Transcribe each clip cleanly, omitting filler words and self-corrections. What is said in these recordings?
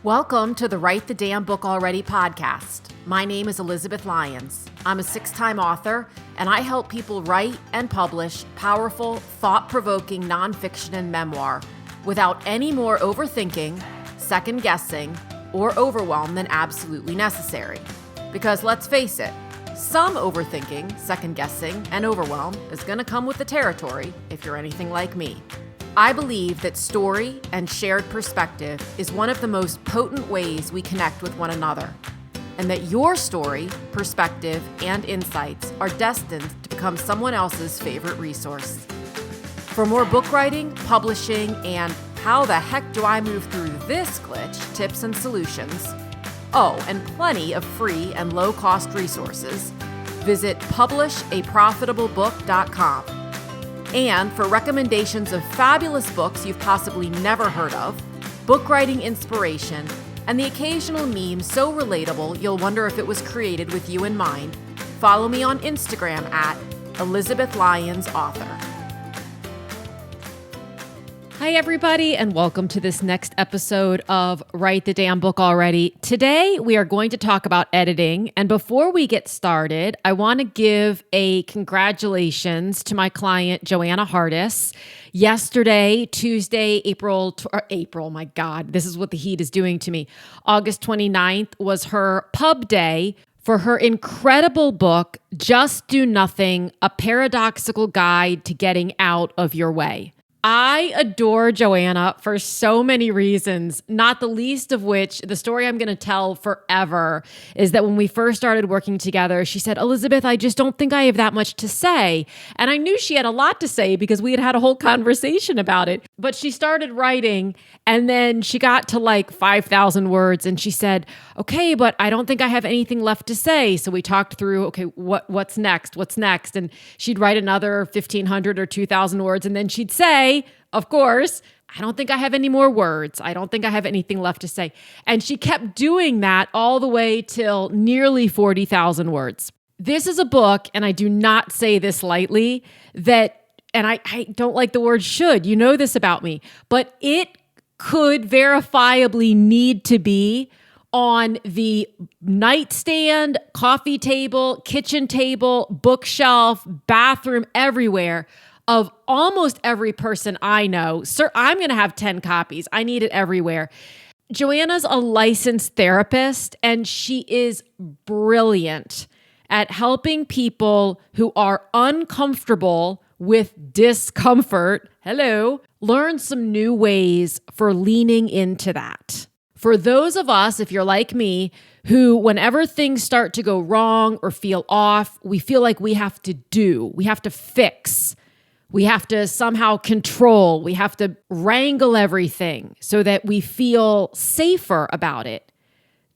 Welcome to the Write the Damn Book Already podcast. My name is Elizabeth Lyons. I'm a 6-time author, and I help people write and publish powerful, thought-provoking nonfiction and memoir without any more overthinking, second-guessing, or overwhelm than absolutely necessary. Because let's face it, some overthinking, second-guessing, and overwhelm is going to come with the territory if you're anything like me. I believe that story and shared perspective is one of the most potent ways we connect with one another, and that your story, perspective, and insights are destined to become someone else's favorite resource. For more book writing, publishing, and how the heck do I move through this glitch tips and solutions, and plenty of free and low-cost resources, visit publishaprofitablebook.com. And for recommendations of fabulous books you've possibly never heard of, book writing inspiration, and the occasional meme so relatable you'll wonder if it was created with you in mind, follow me on Instagram at Elizabeth Lyons Author. Hi, everybody, and welcome to this next episode of Write the Damn Book Already. Today, we are going to talk about editing. And before we get started, I want to give a congratulations to my client, Joanna. Yesterday, Tuesday, April, my God, this is what the heat is doing to me. August 29th was her pub day for her incredible book, Just Do Nothing, A Paradoxical Guide to Getting Out of Your Way. I adore Joanna for so many reasons, not the least of which the story I'm going to tell forever is that when we first started working together, she said, "Elizabeth, I just don't think I have that much to say." And I knew she had a lot to say because we had had a whole conversation about it. But she started writing and then she got to like 5,000 words and she said, "Okay, but I don't think I have anything left to say." So we talked through, okay, what's next? What's next? And she'd write another 1,500 or 2,000 words and then she'd say, of course, "I don't think I have any more words. I don't think I have anything left to say." And she kept doing that all the way till nearly 40,000 words. This is a book, and I do not say this lightly, and I don't like the word should, you know this about me, but it could verifiably need to be on the nightstand, coffee table, kitchen table, bookshelf, bathroom, everywhere of almost every person I know. Sir, I'm going to have 10 copies. I need it everywhere. Joanna's a licensed therapist, and she is brilliant at helping people who are uncomfortable with discomfort, learn some new ways for leaning into that. For those of us, if you're like me, who whenever things start to go wrong or feel off, we feel like we have to fix. We have to somehow control. We have to wrangle everything so that we feel safer about it.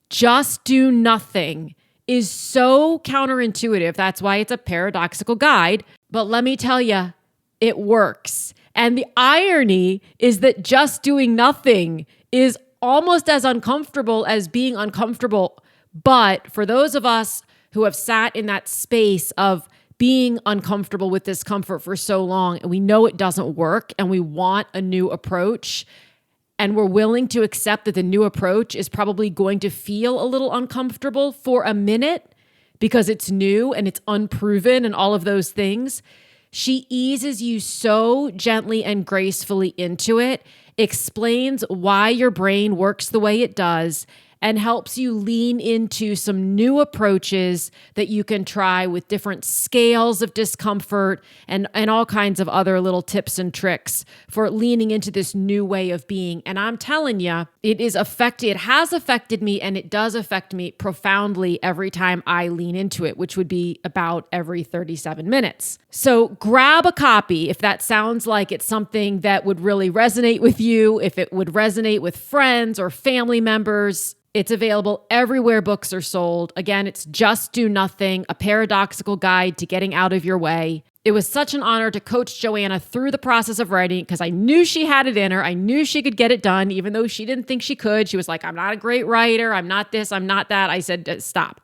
Just do nothing is so counterintuitive. That's why it's a paradoxical guide. But let me tell you, it works. And the irony is that just doing nothing is almost as uncomfortable as being uncomfortable. But for those of us who have sat in that space of being uncomfortable with discomfort for so long, and we know it doesn't work, and we want a new approach, and we're willing to accept that the new approach is probably going to feel a little uncomfortable for a minute because it's new and it's unproven and all of those things, she eases you so gently and gracefully into it, explains why your brain works the way it does, and helps you lean into some new approaches that you can try with different scales of discomfort and all kinds of other little tips and tricks for leaning into this new way of being. And I'm telling you, it has affected me, and it does affect me profoundly every time I lean into it, which would be about every 37 minutes. So grab a copy if that sounds like it's something that would really resonate with you, if it would resonate with friends or family members. It's available everywhere books are sold. Again, it's Just Do Nothing, A Paradoxical Guide to Getting Out of Your Way. It was such an honor to coach Joanna through the process of writing because I knew she had it in her. I knew she could get it done, even though she didn't think she could. She was like, "I'm not a great writer. I'm not this. I'm not that." I said, "Stop."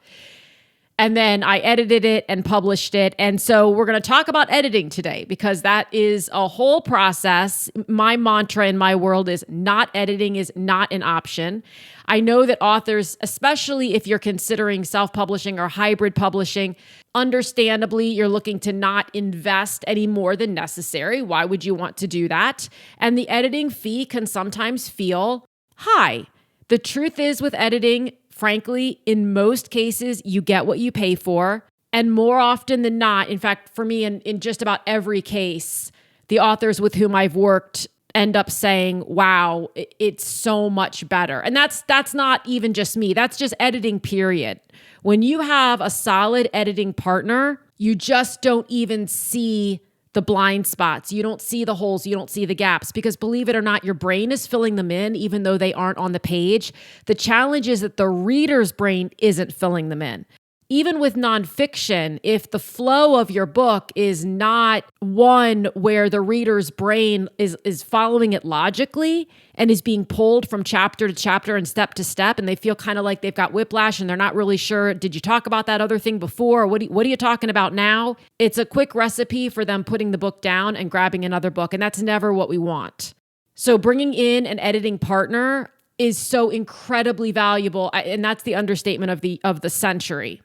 And then I edited it and published it. And so we're going to talk about editing today because that is a whole process. My mantra in my world is not editing is not an option. I know that authors, especially if you're considering self-publishing or hybrid publishing, understandably, you're looking to not invest any more than necessary. Why would you want to do that? And the editing fee can sometimes feel high. The truth is with editing, frankly, in most cases, you get what you pay for. And more often than not, in fact, for me, in just about every case, the authors with whom I've worked end up saying, wow, it's so much better. And that's not even just me. That's just editing, period. When you have a solid editing partner, you just don't even see the blind spots. You don't see the holes. You don't see the gaps because believe it or not, your brain is filling them in even though they aren't on the page. The challenge is that the reader's brain isn't filling them in. Even with nonfiction, if the flow of your book is not one where the reader's brain is following it logically and is being pulled from chapter to chapter and step to step, and they feel kind of like they've got whiplash and they're not really sure, did you talk about that other thing before? What are you talking about now? It's a quick recipe for them putting the book down and grabbing another book, and that's never what we want. So bringing in an editing partner is so incredibly valuable, and that's the understatement of the century.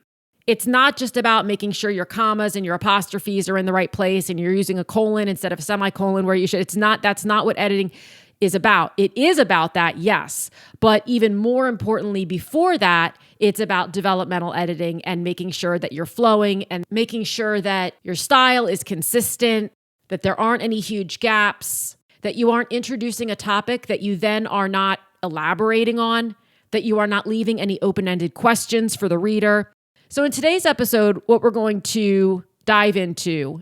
It's not just about making sure your commas and your apostrophes are in the right place and you're using a colon instead of a semicolon where you should. That's not what editing is about. It is about that, yes. But even more importantly, before that, it's about developmental editing and making sure that you're flowing and making sure that your style is consistent, that there aren't any huge gaps, that you aren't introducing a topic that you then are not elaborating on, that you are not leaving any open-ended questions for the reader. So in today's episode, what we're going to dive into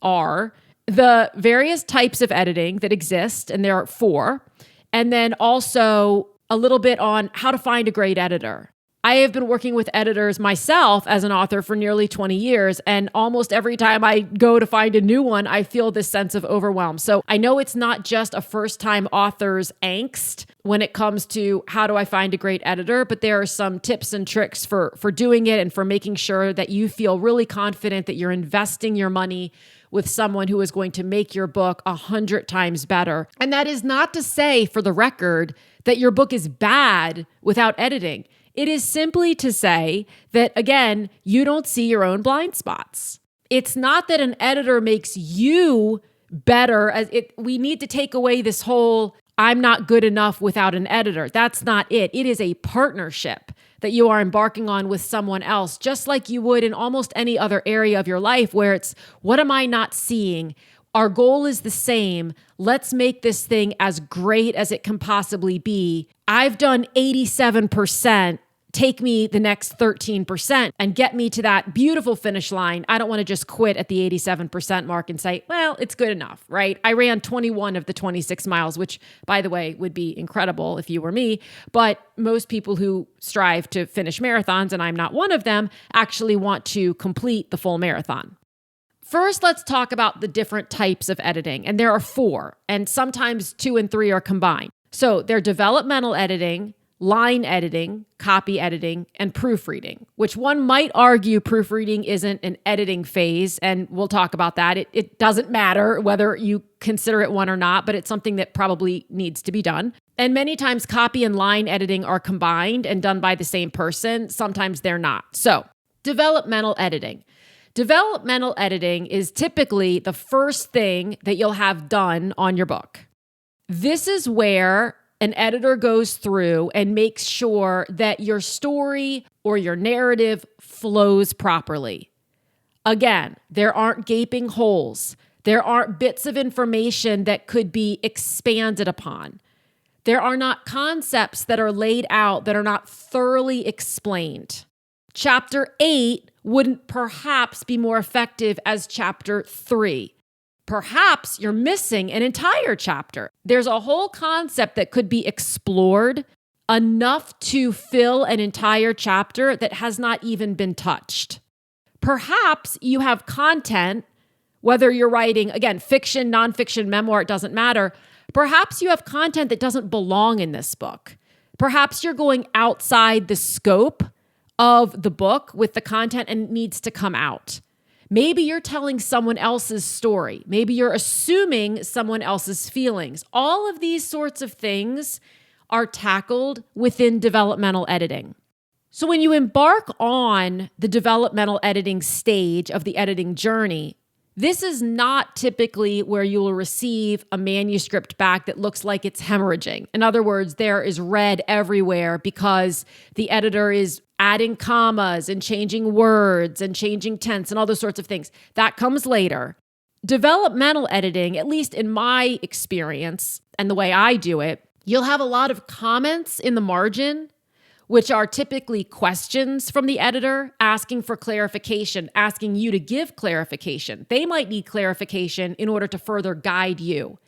are the various types of editing that exist, and there are 4, and then also a little bit on how to find a great editor. I have been working with editors myself as an author for nearly 20 years, and almost every time I go to find a new one, I feel this sense of overwhelm. So I know it's not just a first-time author's angst when it comes to how do I find a great editor, but there are some tips and tricks for doing it and for making sure that you feel really confident that you're investing your money with someone who is going to make your book 100 times better. And that is not to say, for the record, that your book is bad without editing. It is simply to say that, again, you don't see your own blind spots. It's not that an editor makes you better. We need to take away this whole, I'm not good enough without an editor. That's not it. It is a partnership that you are embarking on with someone else, just like you would in almost any other area of your life where it's, what am I not seeing? Our goal is the same. Let's make this thing as great as it can possibly be. I've done 87%. Take me the next 13% and get me to that beautiful finish line. I don't want to just quit at the 87% mark and say, well, it's good enough, right? I ran 21 of the 26 miles, which, by the way, would be incredible if you were me. But most people who strive to finish marathons, and I'm not one of them, actually want to complete the full marathon. First, let's talk about the different types of editing. And there are 4, and sometimes 2 and 3 are combined. So they're developmental editing, line editing, copy editing, and proofreading, which one might argue proofreading isn't an editing phase, and we'll talk about that. It doesn't matter whether you consider it one or not, but it's something that probably needs to be done. And many times copy and line editing are combined and done by the same person. Sometimes they're not. So, developmental editing. Developmental editing is typically the first thing that you'll have done on your book. This is where an editor goes through and makes sure that your story or your narrative flows properly. Again, there aren't gaping holes. There aren't bits of information that could be expanded upon. There are not concepts that are laid out that are not thoroughly explained. Chapter 8 wouldn't perhaps be more effective as chapter 3. Perhaps you're missing an entire chapter. There's a whole concept that could be explored enough to fill an entire chapter that has not even been touched. Perhaps you have content, whether you're writing, again, fiction, nonfiction, memoir, it doesn't matter. Perhaps you have content that doesn't belong in this book. Perhaps you're going outside the scope of the book with the content and it needs to come out. Maybe you're telling someone else's story. Maybe you're assuming someone else's feelings. All of these sorts of things are tackled within developmental editing. So when you embark on the developmental editing stage of the editing journey, this is not typically where you will receive a manuscript back that looks like it's hemorrhaging. In other words, there is red everywhere because the editor is adding commas and changing words and changing tense and all those sorts of things. That comes later. Developmental editing, at least in my experience and the way I do it, you'll have a lot of comments in the margin, which are typically questions from the editor asking for clarification, asking you to give clarification. They might need clarification in order to further guide you.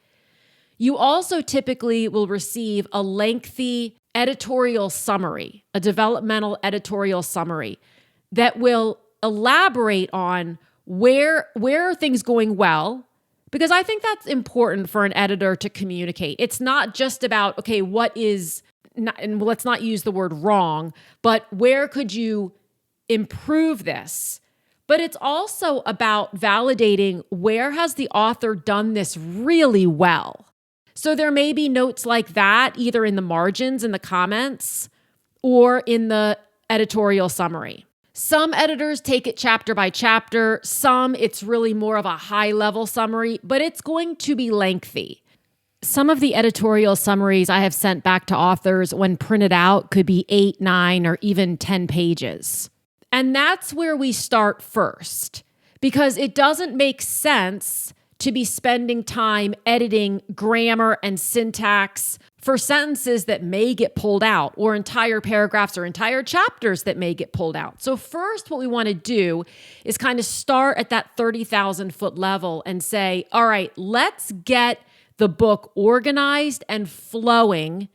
You also typically will receive a lengthy editorial summary, a developmental editorial summary that will elaborate on where are things going well, because I think that's important for an editor to communicate. It's not just about, okay, what is, and let's not use the word wrong, but where could you improve this? But it's also about validating where has the author done this really well. So there may be notes like that, either in the margins, in the comments, or in the editorial summary. Some editors take it chapter by chapter. Some, it's really more of a high-level summary, but it's going to be lengthy. Some of the editorial summaries I have sent back to authors when printed out could be 8, 9, or even 10 pages. And that's where we start first, because it doesn't make sense to be spending time editing grammar and syntax for sentences that may get pulled out, or entire paragraphs or entire chapters that may get pulled out. So first, what we want to do is kind of start at that 30,000-foot level and say, all right, let's get the book organized and flowing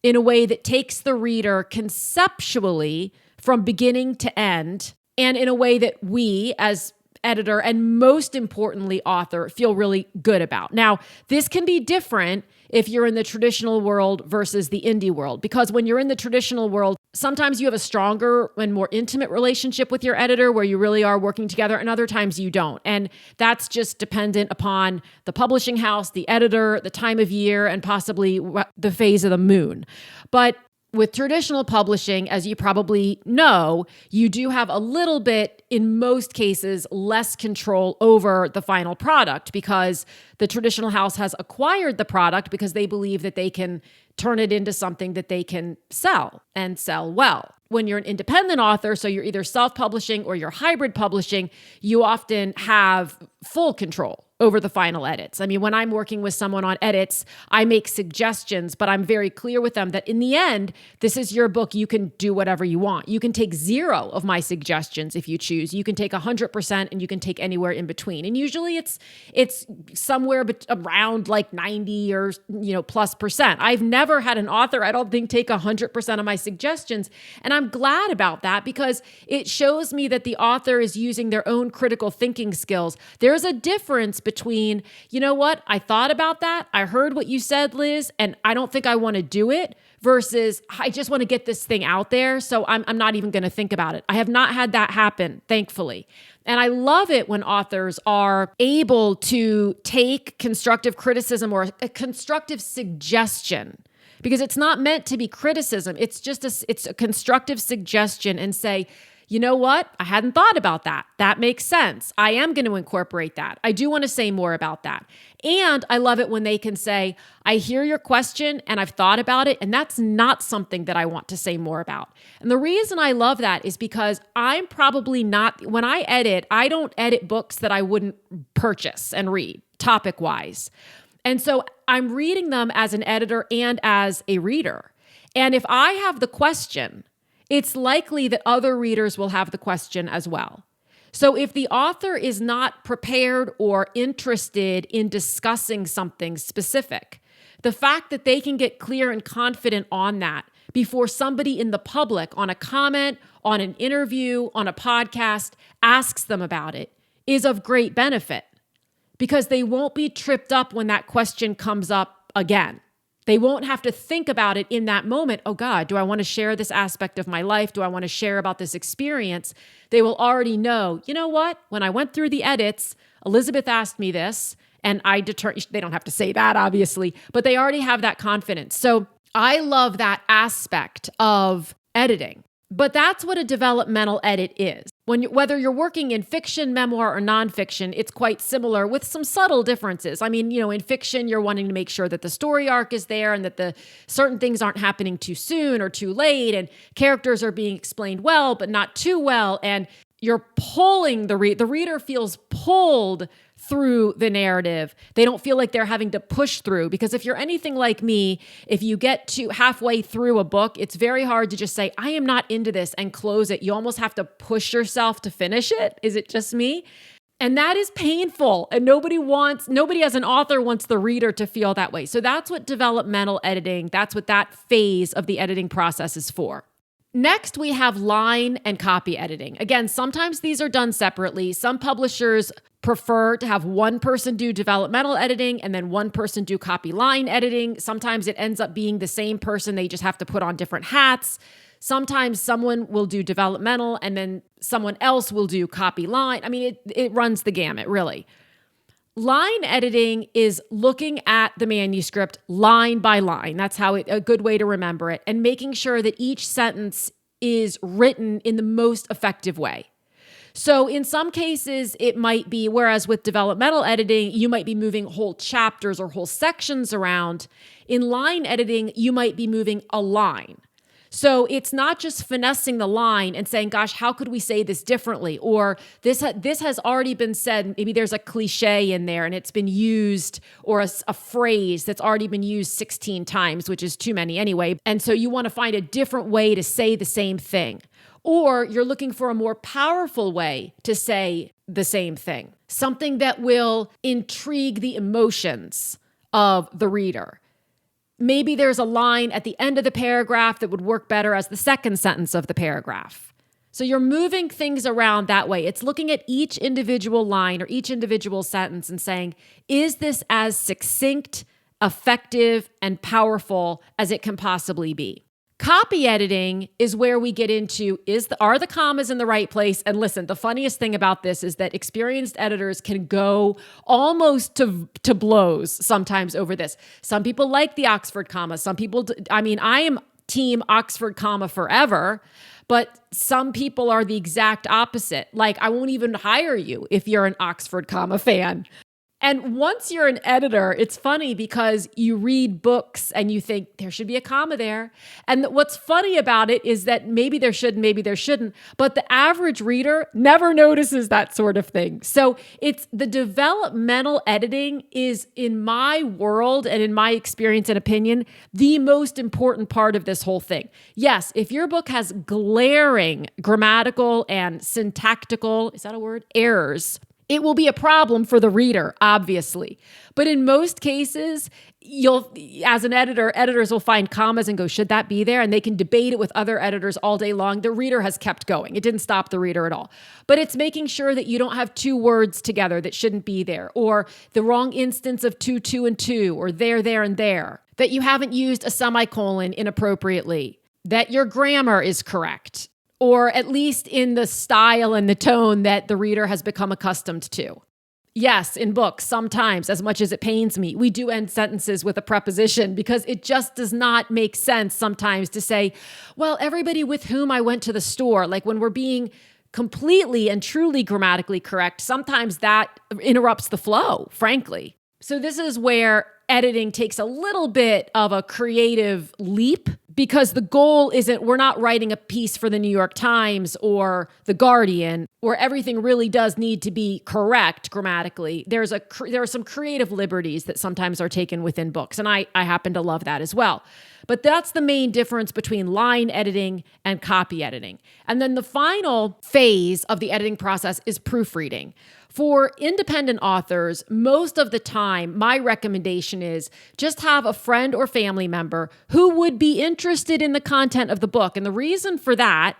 in a way that takes the reader conceptually from beginning to end, and in a way that we as editor and most importantly author feel really good about. Now, this can be different if you're in the traditional world versus the indie world, because when you're in the traditional world, sometimes you have a stronger and more intimate relationship with your editor where you really are working together, and other times you don't. And that's just dependent upon the publishing house, the editor, the time of year, and possibly the phase of the moon. But with traditional publishing, as you probably know, you do have a little bit, in most cases, less control over the final product because the traditional house has acquired the product because they believe that they can turn it into something that they can sell and sell well. When you're an independent author, so you're either self-publishing or you're hybrid publishing, you often have full control over the final edits. I mean, when I'm working with someone on edits, I make suggestions, but I'm very clear with them that in the end, this is your book. You can do whatever you want. You can take 0 of my suggestions if you choose. You can take 100% and you can take anywhere in between. And usually it's somewhere around like 90 or plus percent. I've never had an author, I don't think, take 100% of my suggestions. And I'm glad about that because it shows me that the author is using their own critical thinking skills. There's a difference between, you know what, I thought about that, I heard what you said, Liz, and I don't think I want to do it, versus I just want to get this thing out there, so I'm not even going to think about it. I have not had that happen, thankfully. And I love it when authors are able to take constructive criticism or a constructive suggestion, because it's not meant to be criticism. It's just it's a constructive suggestion and say, you know what? I hadn't thought about that. That makes sense. I am going to incorporate that. I do want to say more about that. And I love it when they can say, I hear your question and I've thought about it, and that's not something that I want to say more about. And the reason I love that is because I'm probably not, when I edit, I don't edit books that I wouldn't purchase and read topic-wise. And so I'm reading them as an editor and as a reader. And if I have the question, it's likely that other readers will have the question as well. So if the author is not prepared or interested in discussing something specific, the fact that they can get clear and confident on that before somebody in the public, on a comment, on an interview, on a podcast, asks them about it is of great benefit, because they won't be tripped up when that question comes up again. They won't have to think about it in that moment. Oh God, do I want to share this aspect of my life? Do I want to share about this experience? They will already know, you know what? When I went through the edits, Elizabeth asked me this, and they don't have to say that obviously, but they already have that confidence. So I love that aspect of editing. But that's what a developmental edit is. Whether you're working in fiction, memoir, or nonfiction, it's quite similar with some subtle differences. I mean, in fiction, you're wanting to make sure that the story arc is there and that the certain things aren't happening too soon or too late, and characters are being explained well, but not too well. And you're pulling the reader feels pulled through the narrative. They don't feel like they're having to push through, because if you're anything like me, if you get to halfway through a book, it's very hard to just say, I am not into this, and close it. You almost have to push yourself to finish it. Is it just me? And that is painful. And nobody as an author wants the reader to feel that way. So that's what developmental editing, that's what that phase of the editing process is for. Next, we have line and copy editing. Again, sometimes these are done separately. Some publishers prefer to have one person do developmental editing and then one person do copy line editing. Sometimes it ends up being the same person. They just have to put on different hats. Sometimes someone will do developmental and then someone else will do copy line. I mean, it runs the gamut, really. Line editing is looking at the manuscript line by line. That's a good way to remember it, and making sure that each sentence is written in the most effective way. So in some cases, it might be, whereas with developmental editing, you might be moving whole chapters or whole sections around. In line editing, you might be moving a line. So it's not just finessing the line and saying, gosh, how could we say this differently? Or this has already been said. Maybe there's a cliche in there and it's been used, or a phrase that's already been used 16 times, which is too many anyway. And so you want to find a different way to say the same thing. Or you're looking for a more powerful way to say the same thing. Something that will intrigue the emotions of the reader. Maybe there's a line at the end of the paragraph that would work better as the second sentence of the paragraph. So you're moving things around that way. It's looking at each individual line or each individual sentence and saying, is this as succinct, effective, and powerful as it can possibly be? Copy editing is where we get into, are the commas in the right place? And listen, the funniest thing about this is that experienced editors can go almost to blows sometimes over this. Some people like the Oxford comma. Some people, I am team Oxford comma forever, but some people are the exact opposite. Like, I won't even hire you if you're an Oxford comma fan. And once you're an editor, it's funny because you read books and you think there should be a comma there. And what's funny about it is that maybe there should, maybe there shouldn't, but the average reader never notices that sort of thing. So it's the developmental editing is, in my world and in my experience and opinion, the most important part of this whole thing. Yes, if your book has glaring grammatical and syntactical, is that a word? Errors, it will be a problem for the reader, obviously. But in most cases, as an editor, editors will find commas and go, should that be there? And they can debate it with other editors all day long. The reader has kept going. It didn't stop the reader at all. But it's making sure that you don't have two words together that shouldn't be there, or the wrong instance of two, and two, or there, and there, that you haven't used a semicolon inappropriately, that your grammar is correct, or at least in the style and the tone that the reader has become accustomed to. Yes, in books, sometimes, as much as it pains me, we do end sentences with a preposition because it just does not make sense sometimes to say, well, everybody with whom I went to the store, like when we're being completely and truly grammatically correct, sometimes that interrupts the flow, frankly. So this is where editing takes a little bit of a creative leap, because the goal isn't, we're not writing a piece for the New York Times or the Guardian where everything really does need to be correct grammatically. There are some creative liberties that sometimes are taken within books, and I happen to love that as well. But that's the main difference between line editing and copy editing. And then the final phase of the editing process is proofreading. For independent authors, most of the time, my recommendation is just have a friend or family member who would be interested in the content of the book. And the reason for that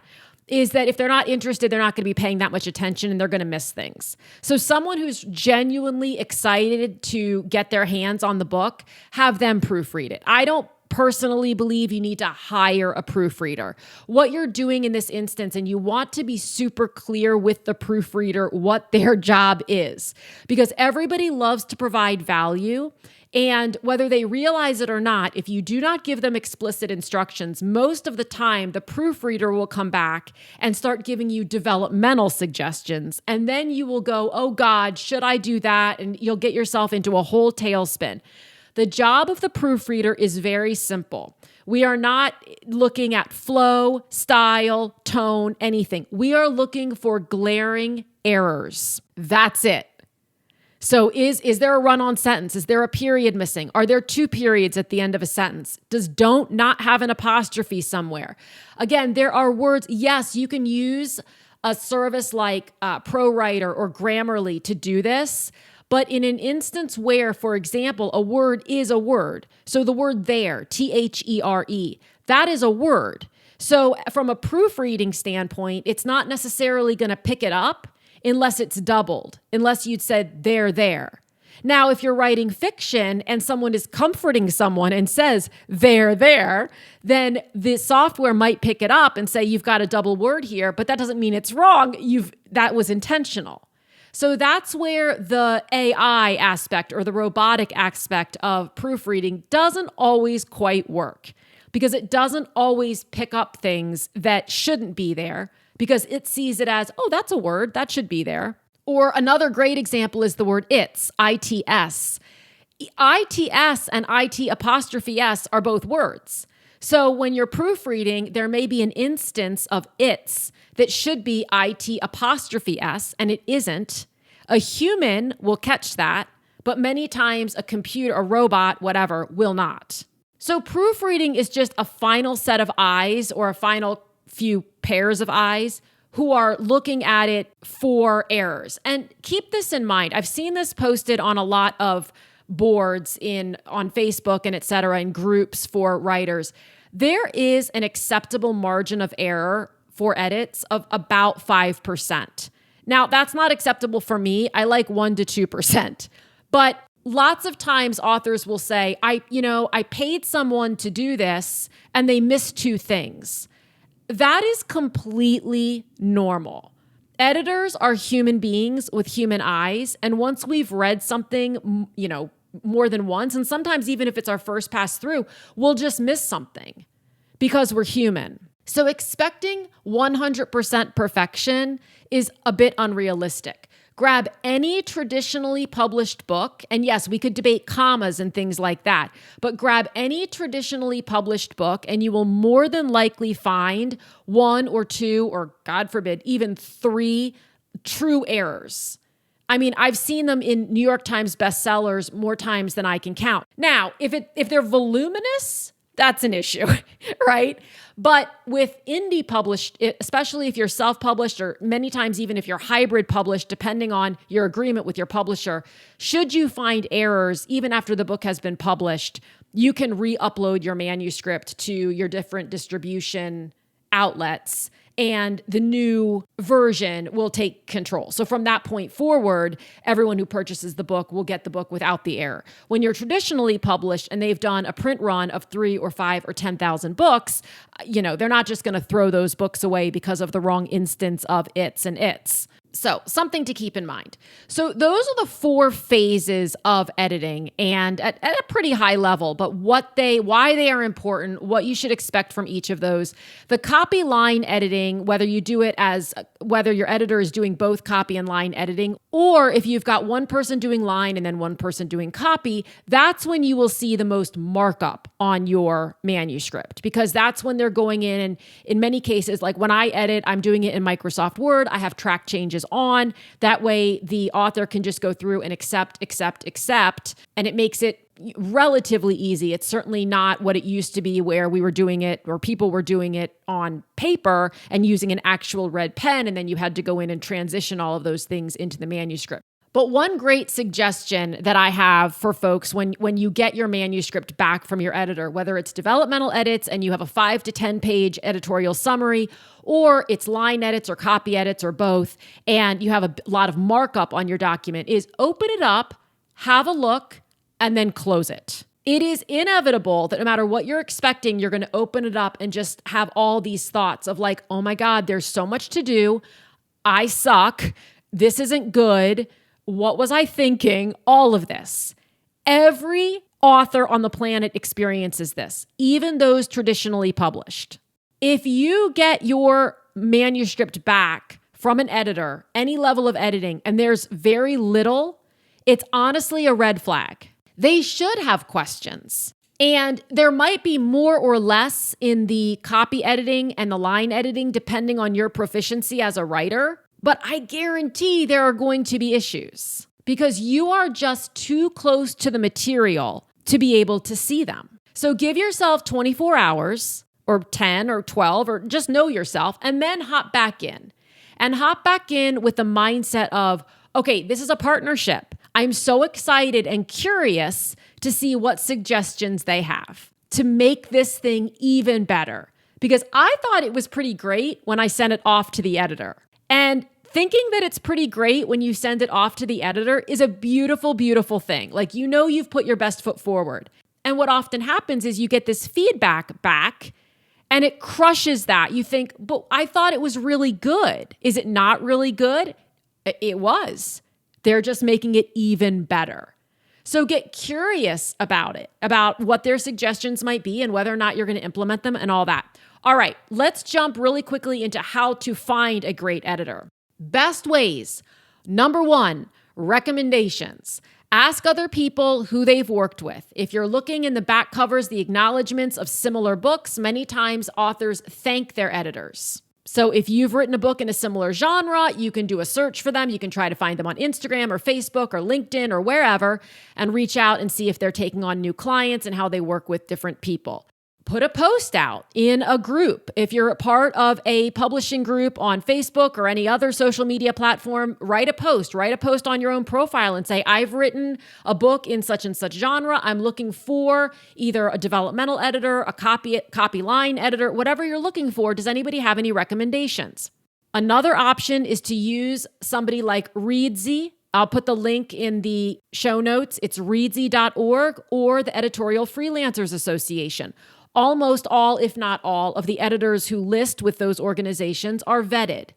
is that if they're not interested, they're not going to be paying that much attention and they're going to miss things. So someone who's genuinely excited to get their hands on the book, have them proofread it. I don't personally believe you need to hire a proofreader. What you're doing in this instance, and you want to be super clear with the proofreader what their job is, because everybody loves to provide value. And whether they realize it or not, if you do not give them explicit instructions, most of the time the proofreader will come back and start giving you developmental suggestions. And then you will go, oh God, should I do that? And you'll get yourself into a whole tailspin. The job of the proofreader is very simple. We are not looking at flow, style, tone, anything. We are looking for glaring errors. That's it. So is there a run-on sentence? Is there a period missing? Are there two periods at the end of a sentence? Does don't not have an apostrophe somewhere? Again, there are words. Yes, you can use a service like ProWriter or Grammarly to do this. But in an instance where, for example, a word is a word, so the word there, THERE, that is a word. So from a proofreading standpoint, it's not necessarily going to pick it up unless it's doubled, unless you'd said there. Now, if you're writing fiction and someone is comforting someone and says there, then the software might pick it up and say, you've got a double word here, but that doesn't mean it's wrong. That was intentional. So that's where the AI aspect or the robotic aspect of proofreading doesn't always quite work, because it doesn't always pick up things that shouldn't be there because it sees it as, oh, that's a word, that should be there. Or another great example is the word its, ITS. ITS and IT''s are both words. So when you're proofreading, there may be an instance of its that should be IT''s and it isn't. A human will catch that, but many times a computer, a robot, whatever, will not. So proofreading is just a final set of eyes or a final few pairs of eyes who are looking at it for errors. And keep this in mind. I've seen this posted on a lot of boards on Facebook and et cetera, in groups for writers. There is an acceptable margin of error for edits of about 5%. Now, that's not acceptable for me. I like 1% to 2%. But lots of times authors will say, I paid someone to do this and they missed two things. That is completely normal. Editors are human beings with human eyes. And once we've read something, more than once, and sometimes even if it's our first pass through, we'll just miss something because we're human. So expecting 100% perfection is a bit unrealistic. Grab any traditionally published book, and yes, we could debate commas and things like that, but grab any traditionally published book and you will more than likely find one or two, or God forbid, even three true errors. I mean, I've seen them in New York Times bestsellers more times than I can count. Now, if they're voluminous, that's an issue, right? But with indie published, especially if you're self-published, or many times even if you're hybrid published, depending on your agreement with your publisher, should you find errors even after the book has been published, you can re-upload your manuscript to your different distribution outlets and the new version will take control. So from that point forward, everyone who purchases the book will get the book without the error. When you're traditionally published and they've done a print run of 3 or 5 or 10,000 books, they're not just going to throw those books away because of the wrong instance of its and its. So something to keep in mind. So those are the 4 phases of editing, and at a pretty high level, but why they are important, what you should expect from each of those. The copy line editing, whether your editor is doing both copy and line editing, or if you've got one person doing line and then one person doing copy, that's when you will see the most markup on your manuscript, because that's when they're going in, and in many cases, like when I edit, I'm doing it in Microsoft Word. I have track changes on. That way the author can just go through and accept, and it makes it relatively easy. It's certainly not what it used to be where we were doing it, or people were doing it on paper and using an actual red pen, and then you had to go in and transition all of those things into the manuscript. But one great suggestion that I have for folks when you get your manuscript back from your editor, whether it's developmental edits and you have a 5 to 10 page editorial summary, or it's line edits or copy edits or both, and you have a lot of markup on your document, is open it up, have a look, and then close it. It is inevitable that no matter what you're expecting, you're going to open it up and just have all these thoughts of like, oh my God, there's so much to do. I suck. This isn't good. What was I thinking? All of this. Every author on the planet experiences this, even those traditionally published. If you get your manuscript back from an editor, any level of editing, and there's very little, it's honestly a red flag. They should have questions. And there might be more or less in the copy editing and the line editing, depending on your proficiency as a writer. But I guarantee there are going to be issues because you are just too close to the material to be able to see them. So give yourself 24 hours or 10 or 12 or just know yourself and then hop back in. And hop back in with the mindset of, okay, this is a partnership. I'm so excited and curious to see what suggestions they have to make this thing even better. Because I thought it was pretty great when I sent it off to the editor. And thinking that it's pretty great when you send it off to the editor is a beautiful, beautiful thing. Like, you know, you've put your best foot forward. And what often happens is you get this feedback back and it crushes that. You think, but I thought it was really good. Is it not really good? It was. They're just making it even better. So get curious about it, about what their suggestions might be and whether or not you're going to implement them and all that. All right, let's jump really quickly into how to find a great editor. Best ways. Number 1, recommendations. Ask other people who they've worked with. If you're looking in the back covers, the acknowledgments of similar books, many times authors thank their editors. So if you've written a book in a similar genre, you can do a search for them. You can try to find them on Instagram or Facebook or LinkedIn or wherever and reach out and see if they're taking on new clients and how they work with different people. Put a post out in a group. If you're a part of a publishing group on Facebook or any other social media platform, write a post on your own profile and say, I've written a book in such and such genre. I'm looking for either a developmental editor, a copy line editor, whatever you're looking for. Does anybody have any recommendations? Another option is to use somebody like Readsy. I'll put the link in the show notes. It's readsy.org or the Editorial Freelancers Association. Almost all, if not all, of the editors who list with those organizations are vetted.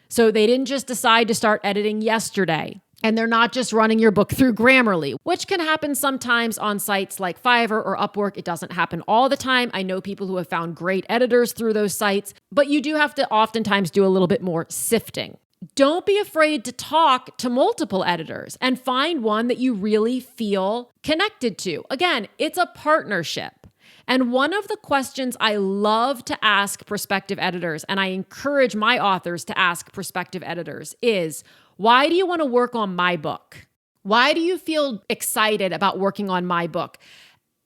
So they didn't just decide to start editing yesterday. And they're not just running your book through Grammarly, which can happen sometimes on sites like Fiverr or Upwork. It doesn't happen all the time. I know people who have found great editors through those sites, but you do have to oftentimes do a little bit more sifting. Don't be afraid to talk to multiple editors and find one that you really feel connected to. Again, it's a partnership. And one of the questions I love to ask prospective editors, and I encourage my authors to ask prospective editors, is, why do you want to work on my book? Why do you feel excited about working on my book?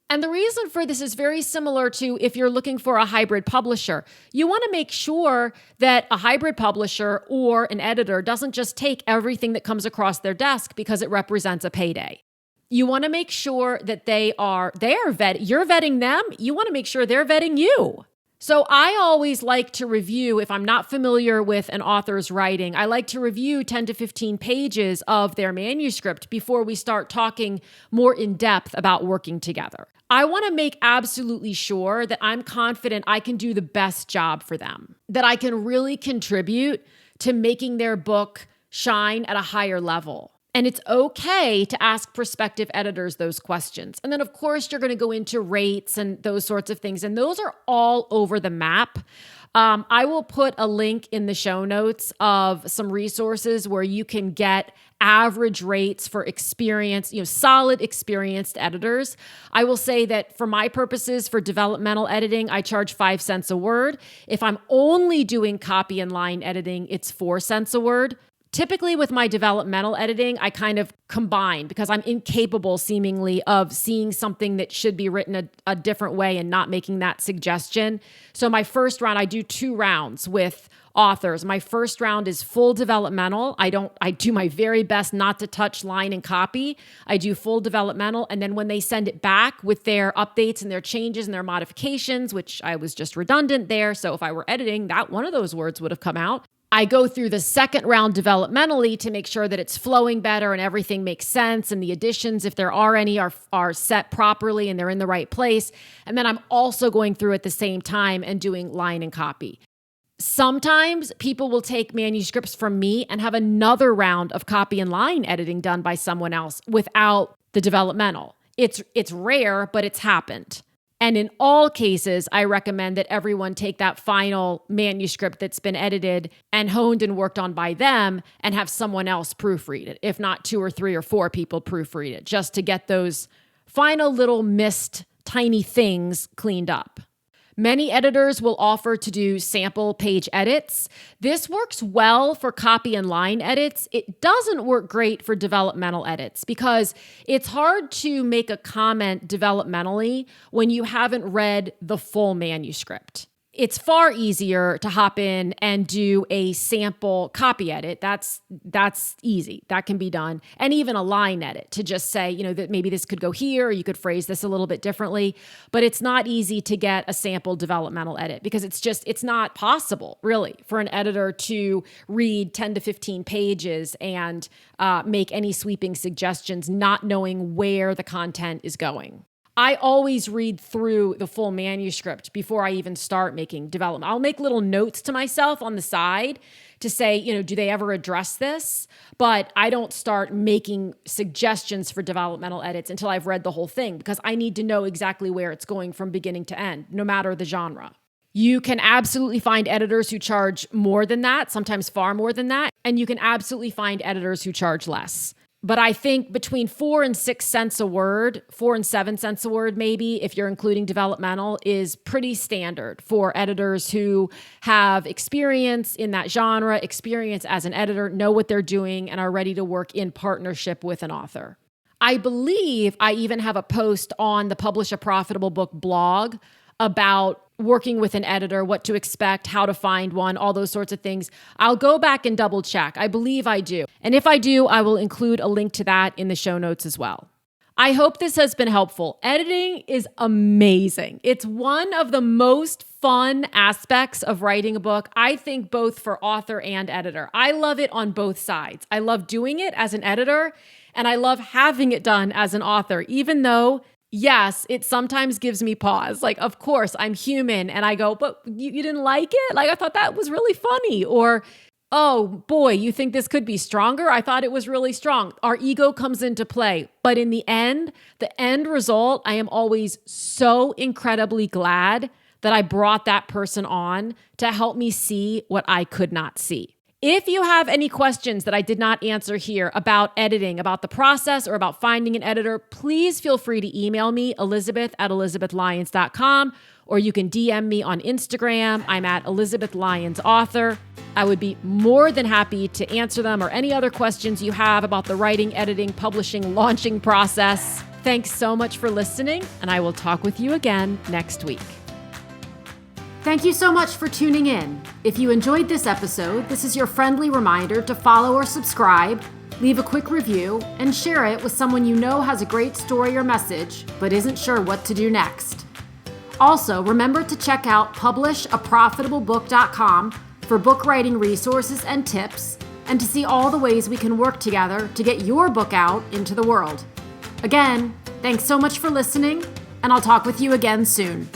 And the reason for this is very similar to if you're looking for a hybrid publisher. You want to make sure that a hybrid publisher or an editor doesn't just take everything that comes across their desk because it represents a payday. You want to make sure that you're vetting them. You want to make sure they're vetting you. So I always like to review, if I'm not familiar with an author's writing, I like to review 10 to 15 pages of their manuscript before we start talking more in depth about working together. I want to make absolutely sure that I'm confident I can do the best job for them, that I can really contribute to making their book shine at a higher level. And it's okay to ask prospective editors those questions. And then, of course, you're going to go into rates and those sorts of things. And those are all over the map. I will put a link in the show notes of some resources where you can get average rates for solid experienced editors. I will say that for my purposes, for developmental editing, I charge 5 cents a word. If I'm only doing copy and line editing, it's 4 cents a word. Typically with my developmental editing, I kind of combine because I'm incapable seemingly of seeing something that should be written a different way and not making that suggestion. So my first round, I do 2 rounds with authors. My first round is full developmental. I do my very best not to touch line and copy. I do full developmental. And then when they send it back with their updates and their changes and their modifications, which I was just redundant there. So if I were editing, that one of those words would have come out. I go through the second round developmentally to make sure that it's flowing better and everything makes sense and the additions, if there are any, are set properly and they're in the right place. And then I'm also going through at the same time and doing line and copy. Sometimes people will take manuscripts from me and have another round of copy and line editing done by someone else without the developmental. It's rare, but it's happened. And in all cases, I recommend that everyone take that final manuscript that's been edited and honed and worked on by them and have someone else proofread it, if not 2 or 3 or 4 people proofread it, just to get those final little missed tiny things cleaned up. Many editors will offer to do sample page edits. This works well for copy and line edits. It doesn't work great for developmental edits because it's hard to make a comment developmentally when you haven't read the full manuscript. It's far easier to hop in and do a sample copy edit. That's easy. That can be done. And even a line edit to just say, that maybe this could go here, or you could phrase this a little bit differently. But it's not easy to get a sample developmental edit because it's not possible, really, for an editor to read 10 to 15 pages and make any sweeping suggestions, not knowing where the content is going. I always read through the full manuscript before I even start making development. I'll make little notes to myself on the side to say, do they ever address this? But I don't start making suggestions for developmental edits until I've read the whole thing because I need to know exactly where it's going from beginning to end, no matter the genre. You can absolutely find editors who charge more than that, sometimes far more than that, and you can absolutely find editors who charge less. But I think between 4 and 6 cents a word, 4 and 7 cents a word, maybe, if you're including developmental, is pretty standard for editors who have experience in that genre, experience as an editor, know what they're doing, and are ready to work in partnership with an author. I believe I even have a post on the Publish a Profitable Book blog about working with an editor, what to expect, how to find one, all those sorts of things. I'll go back and double check. I believe I do. And if I do, I will include a link to that in the show notes as well. I hope this has been helpful. Editing is amazing. It's one of the most fun aspects of writing a book, I think, both for author and editor. I love it on both sides. I love doing it as an editor, and I love having it done as an author, even though yes, it sometimes gives me pause. Like, of course, I'm human and I go, but you didn't like it? Like, I thought that was really funny. Or, oh boy, you think this could be stronger? I thought it was really strong. Our ego comes into play. But in the end result, I am always so incredibly glad that I brought that person on to help me see what I could not see. If you have any questions that I did not answer here about editing, about the process, or about finding an editor, please feel free to email me, elizabeth@elizabethlyons.com, or you can DM me on Instagram. I'm at Elizabeth Lyons Author. I would be more than happy to answer them or any other questions you have about the writing, editing, publishing, launching process. Thanks so much for listening, and I will talk with you again next week. Thank you so much for tuning in. If you enjoyed this episode, this is your friendly reminder to follow or subscribe, leave a quick review, and share it with someone you know has a great story or message, but isn't sure what to do next. Also, remember to check out publishaprofitablebook.com for book writing resources and tips, and to see all the ways we can work together to get your book out into the world. Again, thanks so much for listening, and I'll talk with you again soon.